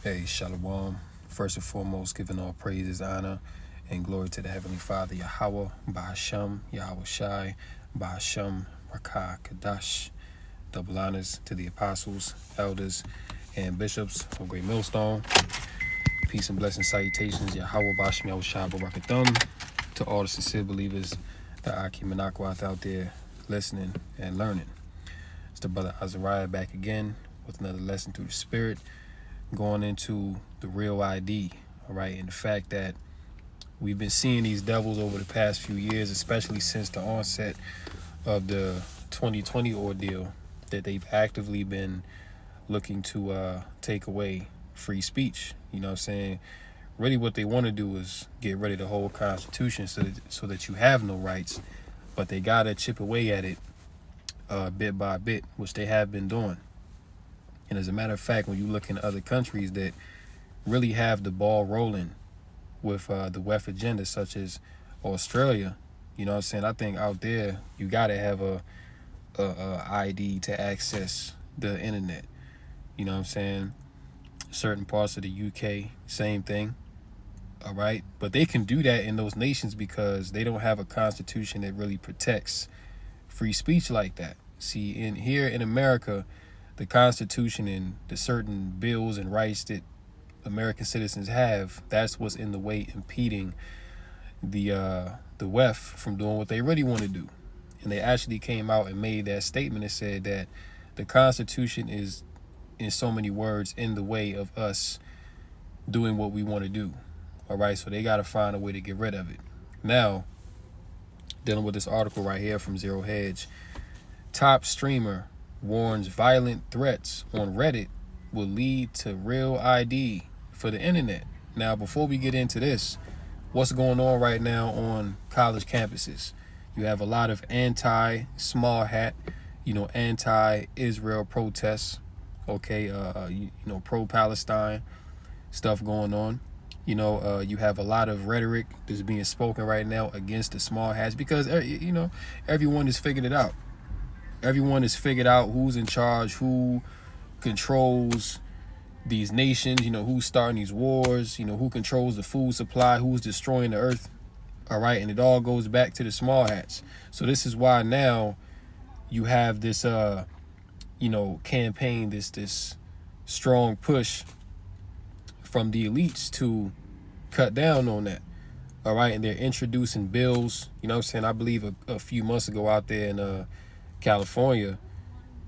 Hey, Shalom. First and foremost, giving all praises, honor, and glory to the Heavenly Father, Yahweh, Bahasham, Yahweh Shai, Bahasham, Rakah, Kadash. Double honors to the apostles, elders, and bishops of Great Millstone. Peace and blessing salutations, Yahweh, Bahasham, Yahweh Shai, Barakathum, to all the sincere believers that Akim and Akwath out there listening and learning. It's the brother Azariah back again with another lesson through the Spirit, going into the real ID, all right, and the fact that we've been seeing these devils over the past few years, especially since the onset of the 2020 ordeal, that they've actively been looking to take away free speech. You know what I'm saying? Really what they want to do is get rid of the whole Constitution so that you have no rights, but they got to chip away at it bit by bit, which they have been doing. And as a matter of fact, when you look in other countries that really have the ball rolling with the WEF agenda, such as Australia, you know what I'm saying? I think out there, you got to have a ID to access the internet. You know what I'm saying? Certain parts of the UK, same thing. All right. But they can do that in those nations because they don't have a constitution that really protects free speech like that. See, here in America, the Constitution and the certain bills and rights that American citizens have, that's what's in the way impeding the WEF from doing what they really want to do. And they actually came out and made that statement and said that the Constitution is, in so many words, in the way of us doing what we want to do. All right, so they got to find a way to get rid of it. Now, dealing with this article right here from Zero Hedge, top streamer warns violent threats on Reddit will lead to real ID for the internet. Now, before we get into this, what's going on right now on college campuses? You have a lot of anti-small hat, anti-Israel protests, okay, pro-Palestine stuff going on. You have a lot of rhetoric that's being spoken right now against the small hats because, everyone has figured it out. Everyone has figured out who's in charge, who controls these nations, who's starting these wars, who controls the food supply, who's destroying the earth. All right. And it all goes back to the small hats. So this is why now you have this, campaign, this strong push from the elites to cut down on that. All right. And they're introducing bills, I believe a few months ago out there in California,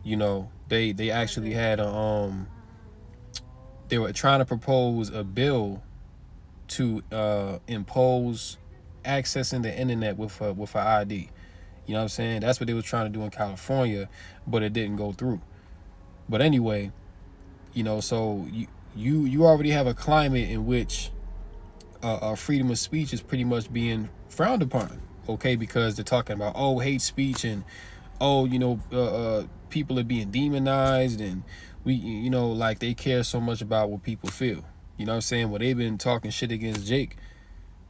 they actually had they were trying to propose a bill to impose accessing the internet with an ID. You know what I'm saying? That's what they were trying to do in California, but it didn't go through. But anyway, so you already have a climate in which freedom of speech is pretty much being frowned upon, okay? Because they're talking about, hate speech and, people are being demonized and we, like they care so much about what people feel. You know what I'm saying? Well, they've been talking shit against Jake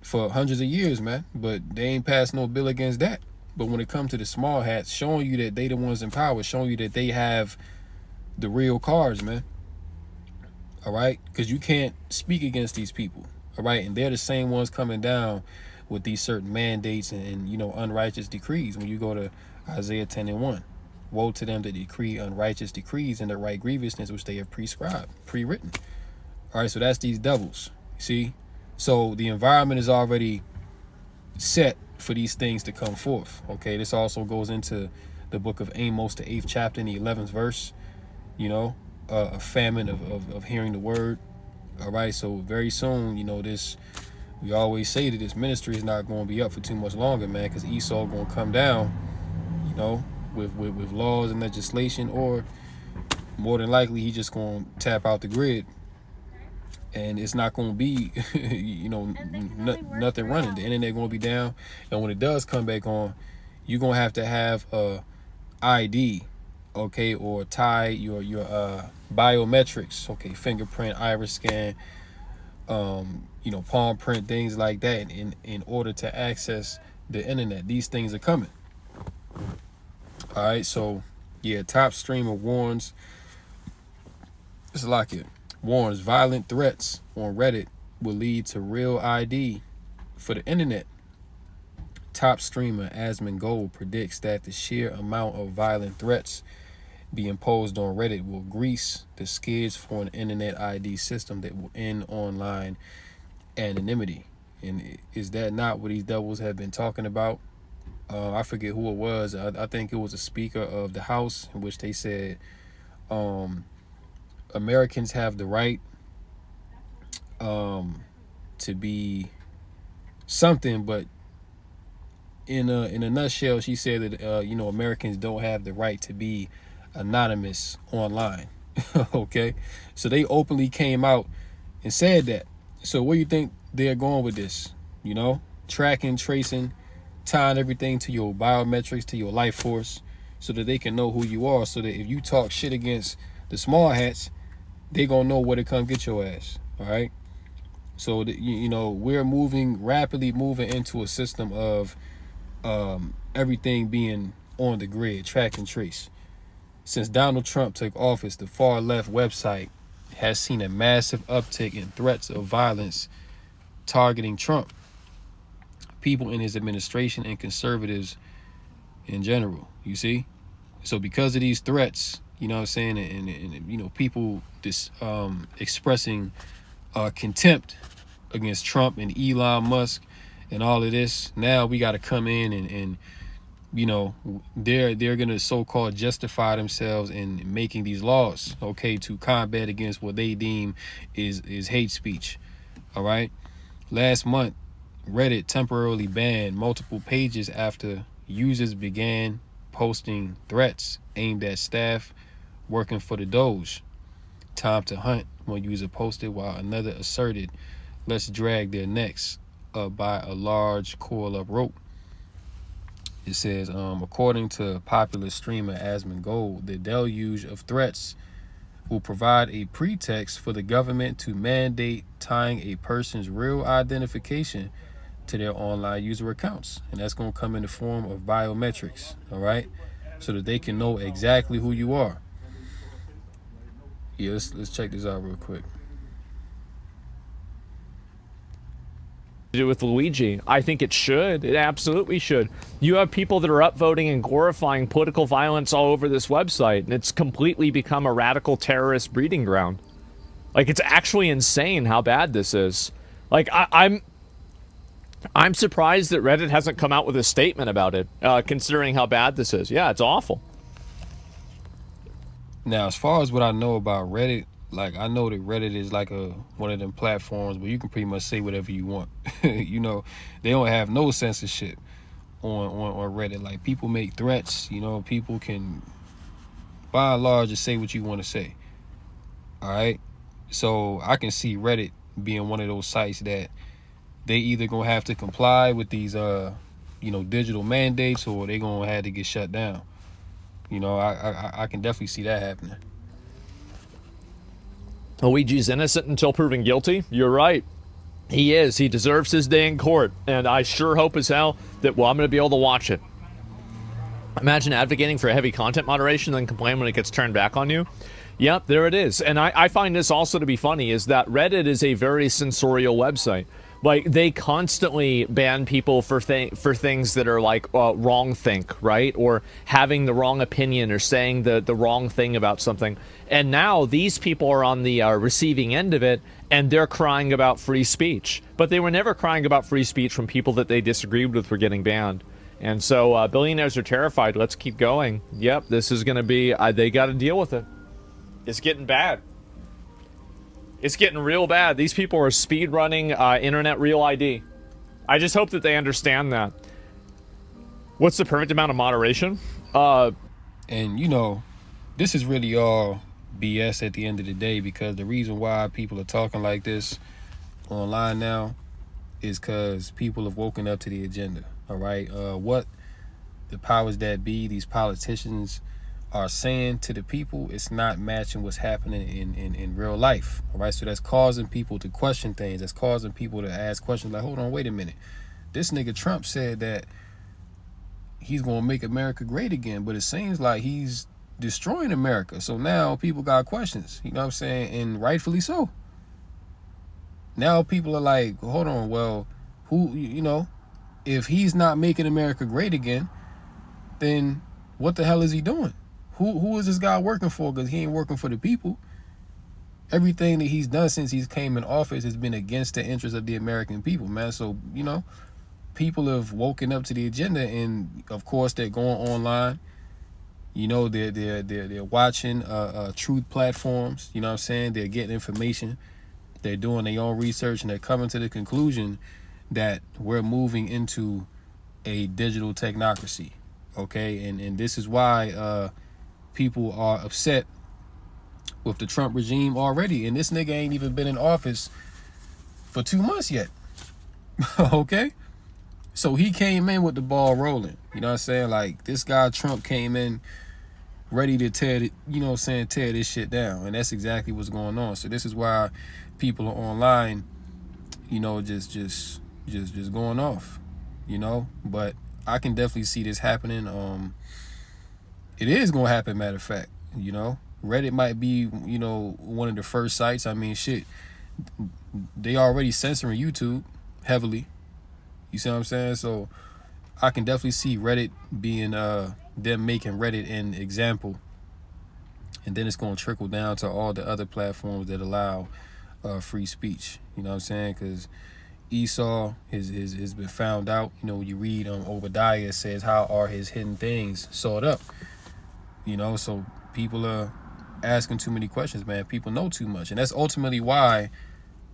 for hundreds of years, man, but they ain't passed no bill against that. But when it comes to the small hats, showing you that they the ones in power, showing you that they have the real cards, man. All right? Because you can't speak against these people. All right? And they're the same ones coming down with these certain mandates and unrighteous decrees. When you go to Isaiah 10:1, woe to them that decree unrighteous decrees and the right grievousness which they have prescribed, pre-written. All right, so that's these devils. See? So the environment is already set for these things to come forth. Okay, this also goes into the book of Amos, the 8th chapter and the 11th verse. A famine of hearing the word. All right, so very soon, we always say that this ministry is not going to be up for too much longer, man, because Esau going to come down, with laws and legislation, or more than likely he just going to tap out the grid, and it's not going to be, nothing running. The internet going to be down, and when it does come back on, you're going to have a ID, okay, or tie your biometrics, okay, fingerprint, iris scan, palm print, things like that, in order to access the internet. These things are coming. All right, so yeah, top streamer warns. It's like it. warns violent threats on Reddit will lead to real ID for the internet. Top streamer Asmongold predicts that the sheer amount of violent threats be imposed on Reddit will grease the skids for an internet ID system that will end online anonymity. And is that not what these devils have been talking about? I forget who it was. I think it was a speaker of the House in which they said Americans have the right to be something, but in a nutshell, she said that Americans don't have the right to be anonymous online. Okay, so they openly came out and said that. So where do you think they're going with this? Tracking, tracing, tying everything to your biometrics, to your life force, so that they can know who you are, so that if you talk shit against the small hats, they gonna know where to come get your ass. All right. So we're rapidly moving into a system of everything being on the grid, track and trace. Since Donald Trump took office, the far left website has seen a massive uptick in threats of violence targeting Trump, people in his administration, and conservatives in general. You see? So because of these threats, you know what I'm saying, and people expressing contempt against Trump and Elon Musk and all of this, now we got to come in and they're gonna so-called justify themselves in making these laws, okay, to combat against what they deem is hate speech. All right. Last month, Reddit temporarily banned multiple pages after users began posting threats aimed at staff working for the Doge. Time to hunt, one user posted, while another asserted, let's drag their necks up by a large coil of rope. It says, according to popular streamer Asmongold, the deluge of threats will provide a pretext for the government to mandate tying a person's real identification to their online user accounts. And that's going to come in the form of biometrics, all right? So that they can know exactly who you are. Yeah, let's check this out real quick. Do with Luigi. I think it should. It absolutely should. You have people that are upvoting and glorifying political violence all over this website, and it's completely become a radical terrorist breeding ground. Like, it's actually insane how bad this is. Like, I'm surprised that Reddit hasn't come out with a statement about it, considering how bad this is. Yeah, it's awful. Now, as far as what I know about Reddit, like, I know that Reddit is like one of them platforms where you can pretty much say whatever you want. They don't have no censorship on Reddit. Like, people make threats, people can, by and large, just say what you want to say. All right? So I can see Reddit being one of those sites that they either gonna have to comply with these digital mandates, or they gonna have to get shut down. I can definitely see that happening. Luigi's innocent until proven guilty. You're right. He is. He deserves his day in court. And I sure hope as hell that, I'm going to be able to watch it. Imagine advocating for heavy content moderation, then complain when it gets turned back on you. Yep, there it is. And I find this also to be funny, is that Reddit is a very censorial website. Like, they constantly ban people for things that are like wrong think, right? Or having the wrong opinion, or saying the wrong thing about something. And now these people are on the receiving end of it, and they're crying about free speech. But they were never crying about free speech when people that they disagreed with were getting banned. And so billionaires are terrified. Let's keep going. Yep, this is going to be, they got to deal with it. It's getting bad. It's getting real bad. These people are speed running internet real ID. I just hope that they understand that. What's the perfect amount of moderation? And this is really all BS at the end of the day, because the reason why people are talking like this online now is because people have woken up to the agenda. All right. What the powers that be, these politicians, are saying to the people, it's not matching what's happening in real life. All right. So that's causing people to question things. That's causing people to ask questions like, hold on, wait a minute. This nigga Trump said that he's going to make America great again, but it seems like he's destroying America. So now people got questions, you know what I'm saying? And rightfully so. Now people are like, hold on, well, who, you know, if he's not making America great again, then what the hell is he doing? Who is this guy working for? Because he ain't working for the people. Everything that he's done since he's came in office has been against the interests of the American people, man. So, you know, people have woken up to the agenda, and of course they're going online. You know, they're watching truth platforms, you know what I'm saying? They're getting information. They're doing their own research, and they're coming to the conclusion that we're moving into a digital technocracy. Okay, and this is why people are upset with the Trump regime already. And this nigga ain't even been in office for 2 months yet. Okay? So he came in with the ball rolling. You know what I'm saying? Like, this guy Trump came in ready to tear it, you know what I'm saying, tear this shit down. And that's exactly what's going on. So this is why people are online, you know, just going off, you know. But I can definitely see this happening. It is gonna happen, matter of fact, you know. Reddit might be, you know, one of the first sites. I mean, shit, they already censoring YouTube heavily. You see what I'm saying? So I can definitely see Reddit being them making Reddit an example, and then it's gonna trickle down to all the other platforms that allow free speech. You know what I'm saying? Because Esau has been found out. You know, when you read Obadiah, it says, how are his hidden things sought up? You know, so people are asking too many questions, man. People know too much, and that's ultimately why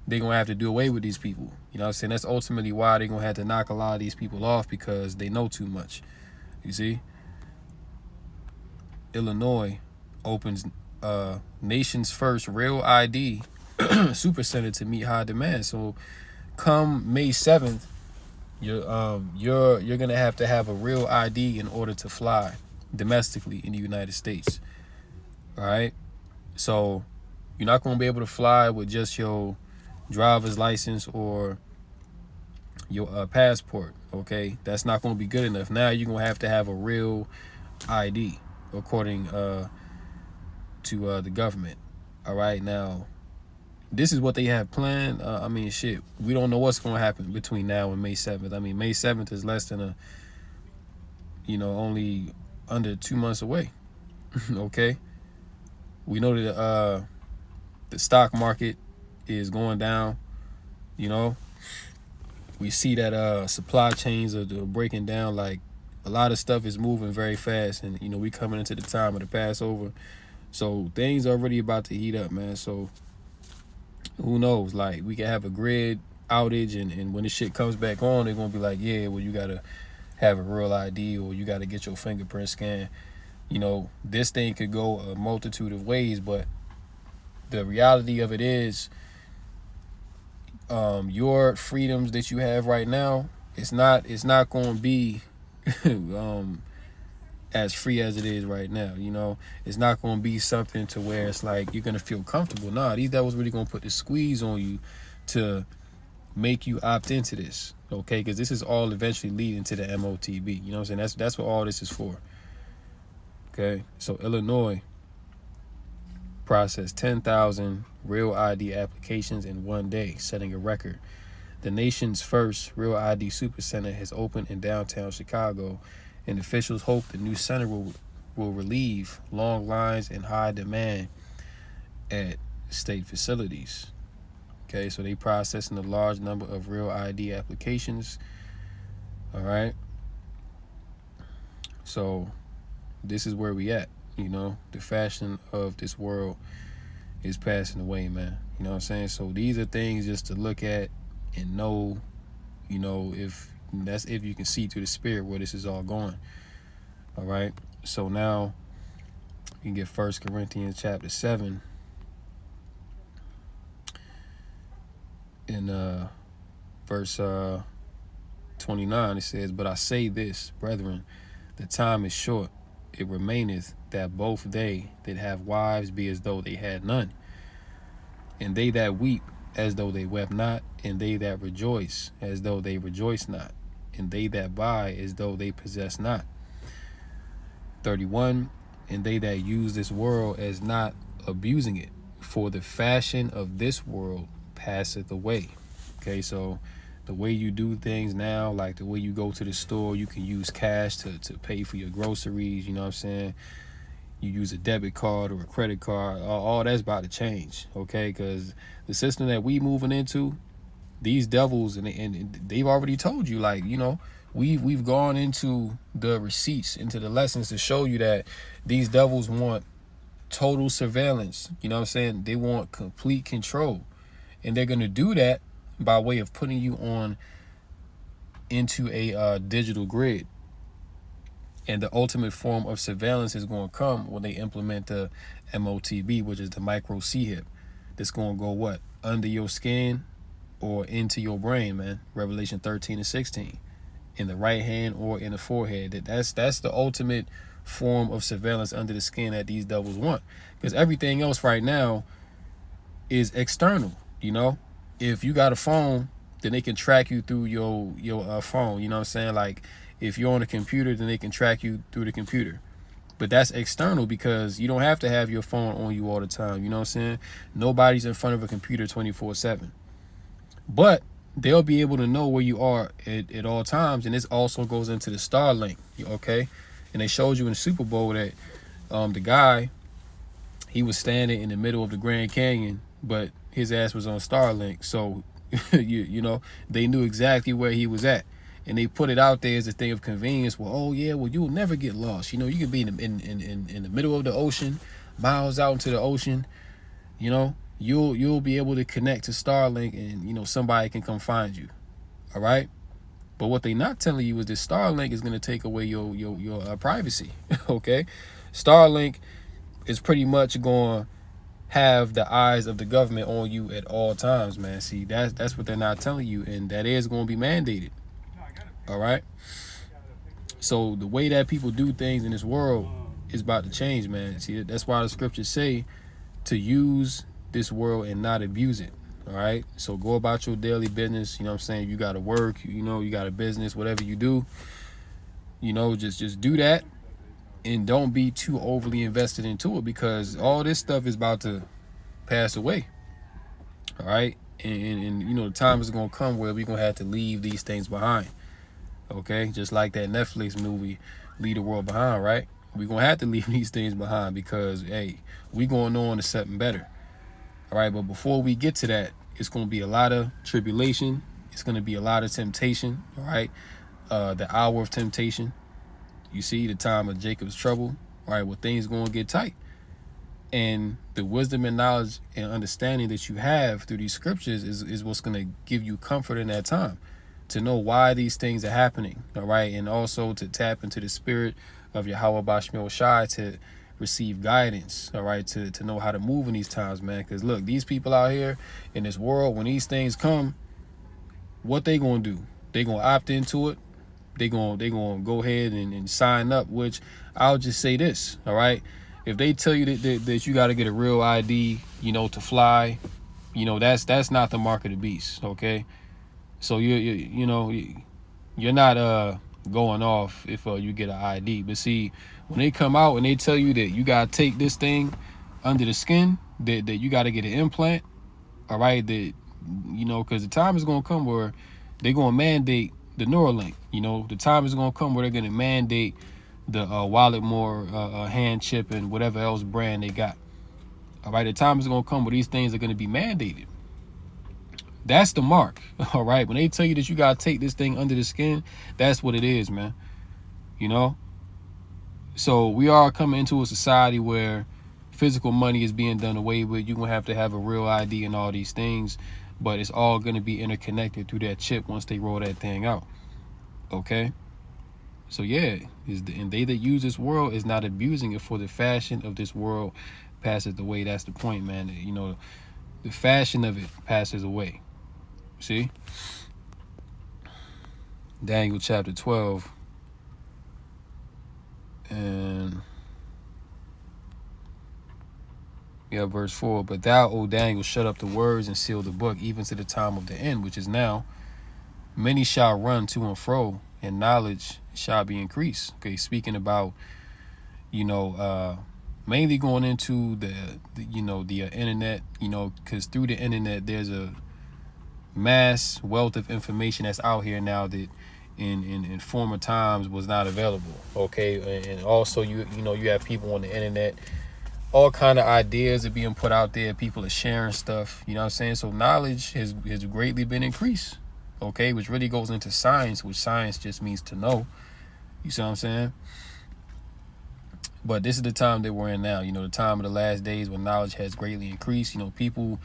they're gonna have to do away with these people. You know what I'm saying? That's ultimately why they're gonna have to knock a lot of these people off, because they know too much. You see? Illinois opens nation's first real ID super center to meet high demand. So come May 7th, you're gonna have to have a real ID in order to fly domestically in the United States. All right, so you're not gonna be able to fly with just your driver's license or your passport. Okay, that's not gonna be good enough. Now you're gonna have to have a real ID, according to the government. All right, now this is what they have planned. I mean, shit, we don't know what's gonna happen between now and May 7th. I mean, May 7th is less than only under 2 months away. Okay, we know that the stock market is going down. You know, we see that supply chains are breaking down. Like, a lot of stuff is moving very fast, and you know, we coming into the time of the Passover, so things are already about to heat up, man. So who knows? Like, we can have a grid outage, and when this shit comes back on, they're gonna be like, yeah, well, you gotta have a real ID, or you gotta get your fingerprint scanned. You know, this thing could go a multitude of ways, but the reality of it is, your freedoms that you have right now, it's not going to be as free as it is right now. You know, it's not going to be something to where it's like you're going to feel comfortable. Nah, these devils really going to put the squeeze on you to make you opt into this, okay? Because this is all eventually leading to the MOTB. You know what I'm saying? That's what all this is for. Okay, so Illinois processed 10,000 real ID applications in one day, setting a record. The nation's first real ID supercenter has opened in downtown Chicago, and officials hope the new center will relieve long lines and high demand at state facilities. Okay, so they processing a large number of real ID applications. All right, so this is where we at. You know, the fashion of this world is passing away, man. You know what I'm saying? So these are things just to look at and know, you know, if you can see through the spirit where this is all going. All right, so now you can get 1 Corinthians chapter 7 in verse 29. It says, but I say this, brethren, the time is short. It remaineth that both they that have wives be as though they had none, and they that weep as though they wept not, and they that rejoice as though they rejoice not, and they that buy as though they possess not. 31, and they that use this world as not abusing it. For the fashion of this world passeth away. Okay, so the way you do things now, like the way you go to the store, you can use cash to pay for your groceries, you know what I'm saying? You use a debit card or a credit card, all that's about to change, okay? Because the system that we moving into, these devils, and they've already told you, like, you know, we've gone into the receipts, into the lessons to show you that these devils want total surveillance, you know what I'm saying? They want complete control, and they're going to do that by way of putting you on into a digital grid. And the ultimate form of surveillance is going to come when they implement the MOTB, which is the micro C-hip. That's going to go what? Under your skin or into your brain, man. Revelation 13 and 16. In the right hand or in the forehead. That's the ultimate form of surveillance under the skin that these devils want. Because everything else right now is external, you know? If you got a phone, then they can track you through your phone, you know what I'm saying? Like, if you're on a computer, then they can track you through the computer. But that's external because you don't have to have your phone on you all the time. You know what I'm saying? Nobody's in front of a computer 24/7. But they'll be able to know where you are at all times. And this also goes into the Starlink, okay? And they showed you in the Super Bowl that the guy, he was standing in the middle of the Grand Canyon, but his ass was on Starlink. So, you know, they knew exactly where he was at. And they put it out there as a thing of convenience. Well, oh yeah, well, you'll never get lost. You know, you can be in the middle of the ocean, miles out into the ocean. You know, you'll be able to connect to Starlink, and you know somebody can come find you. All right. But what they not telling you is that Starlink is going to take away your privacy. Okay, Starlink is pretty much going to have the eyes of the government on you at all times, man. See, that's what they're not telling you, and that is going to be mandated. All right. So the way that people do things in this world is about to change, man. See, that's why the scriptures say to use this world and not abuse it. All right. So go about your daily business. You know what I'm saying? You got to work, you know, you got a business, whatever you do, you know, just do that, and don't be too overly invested into it, because all this stuff is about to pass away. All right. And you know, the time is going to come where we're going to have to leave these things behind. Okay, just like that Netflix movie, Leave the World Behind, right? We're going to have to leave these things behind because, hey, we're going on to something better. All right, but before we get to that, it's going to be a lot of tribulation. It's going to be a lot of temptation, all right? The hour of temptation. You see, the time of Jacob's trouble, all right? Well, things going to get tight. And the wisdom and knowledge and understanding that you have through these scriptures is what's going to give you comfort in that time, to know why these things are happening, all right? And also to tap into the spirit of Yahweh Bashmil Shai to receive guidance, all right? To know how to move in these times, man. Because look, these people out here in this world, when these things come, what they gonna do? They gonna opt into it. They gonna go ahead and sign up, which I'll just say this, all right? If they tell you that you got to get a real ID, you know, to fly, you know, that's not the mark of the beast, okay? So you know, you're not going off if you get an ID. But see, when they come out and they tell you that you gotta take this thing under the skin, that you gotta get an implant, all right, that, you know, because the time is gonna come where they're gonna mandate the Neuralink. You know, the time is gonna come where they're gonna mandate the Walletmore hand chip and whatever else brand they got. All right, the time is gonna come where these things are gonna be mandated. That's the mark, all right? When they tell you that you got to take this thing under the skin, that's what it is, man. You know? So we are coming into a society where physical money is being done away with. You're going to have a real ID and all these things, but it's all going to be interconnected through that chip once they roll that thing out, okay? So, yeah, and they that use this world is not abusing it, for the fashion of this world passes away. That's the point, man. You know, the fashion of it passes away. See? Daniel chapter 12. And verse 4. But thou, O Daniel, shut up the words and seal the book, even to the time of the end, which is now. Many shall run to and fro, and knowledge shall be increased. Okay, speaking about, Mainly going into the internet, because through the internet there's a mass wealth of information that's out here now that in former times was not available. Okay, and also you have people on the internet, all kind of ideas are being put out there. People are sharing stuff. You know what I'm saying? So knowledge has greatly been increased. Okay, which really goes into science, which science just means to know. You see what I'm saying? But this is the time that we're in now. The time of the last days when knowledge has greatly increased. People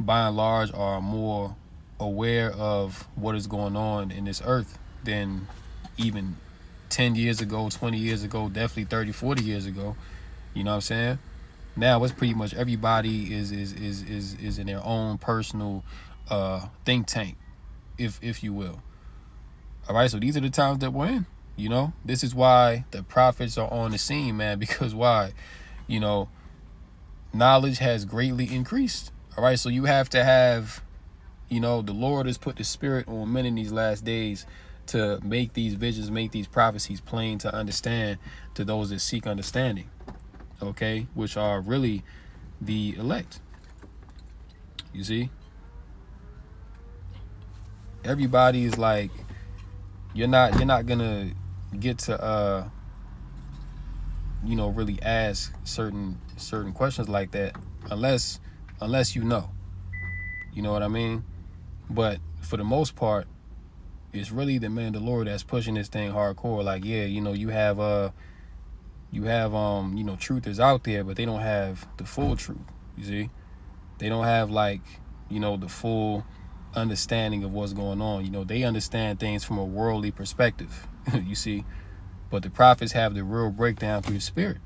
by and large are more aware of what is going on in this earth than even 10 years ago, 20 years ago, definitely 30, 40 years ago. You know what I'm saying? Now it's pretty much everybody is in their own personal think tank, if you will. All right, so these are the times that we're in. This is why the prophets are on the scene, man, because why? Knowledge has greatly increased. All right, so you have to have, the Lord has put the spirit on men in these last days to make these visions, make these prophecies plain to understand to those that seek understanding, okay, which are really the elect. You see? Everybody is like, you're not gonna get to really ask certain questions like that unless you know what I mean. But for the most part, it's really the man of the Lord that's pushing this thing hardcore. Like, yeah, you have truthers out there, but they don't have the full truth. You see, they don't have the full understanding of what's going on. They understand things from a worldly perspective. You see, but the prophets have the real breakdown through the spirit.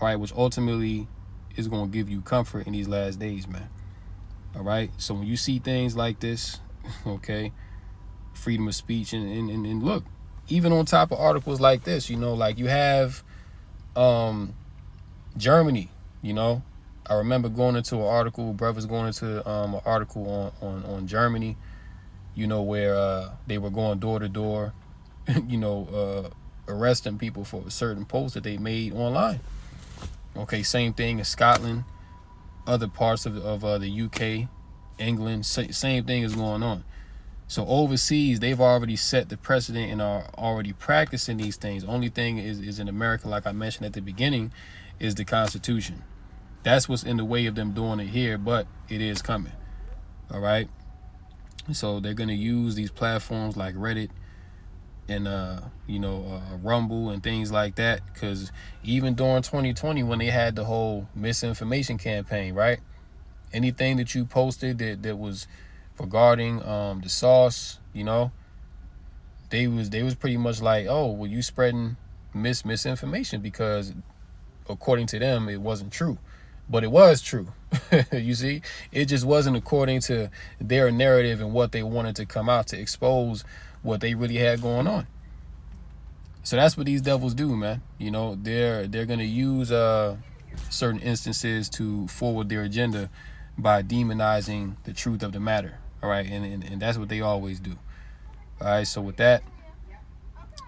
All right, which ultimately is going to give you comfort in these last days, man. All right, so when you see things like this, okay, freedom of speech, and look, even on top of articles like this, like you have Germany. I remember going into an article, brothers going into an article on Germany, where they were going door to door, arresting people for a certain post that they made online. Okay, same thing in Scotland, other parts of the UK, England, same thing is going on. So overseas, they've already set the precedent and are already practicing these things. Only thing is in America, like I mentioned at the beginning, is the Constitution. That's what's in the way of them doing it here, but it is coming. All right. So they're going to use these platforms like Reddit and Rumble and things like that, because even during 2020 when they had the whole misinformation campaign, right, anything that you posted that was regarding the sauce, they was pretty much like, oh, well, you spreading misinformation, because according to them it wasn't true, but it was true. You see, it just wasn't according to their narrative and what they wanted to come out to expose what they really had going on. So that's what these devils do, man. They're gonna use certain instances to forward their agenda by demonizing the truth of the matter. All right, and that's what they always do. All right, so with that,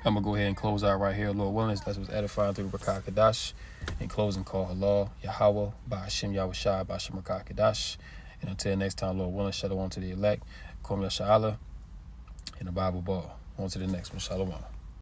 I'm gonna go ahead and close out right here. Lord willing, that's what's edifying through Rakah Kadash. In closing, call Allah, Yahweh, Ba'ashem Yahushai, Ba'ashem Rakah Kadash. And until next time, Lord willing, shalom to the elect, Kum La Sha'ala, and the Bible ball. On to the next one, shalom.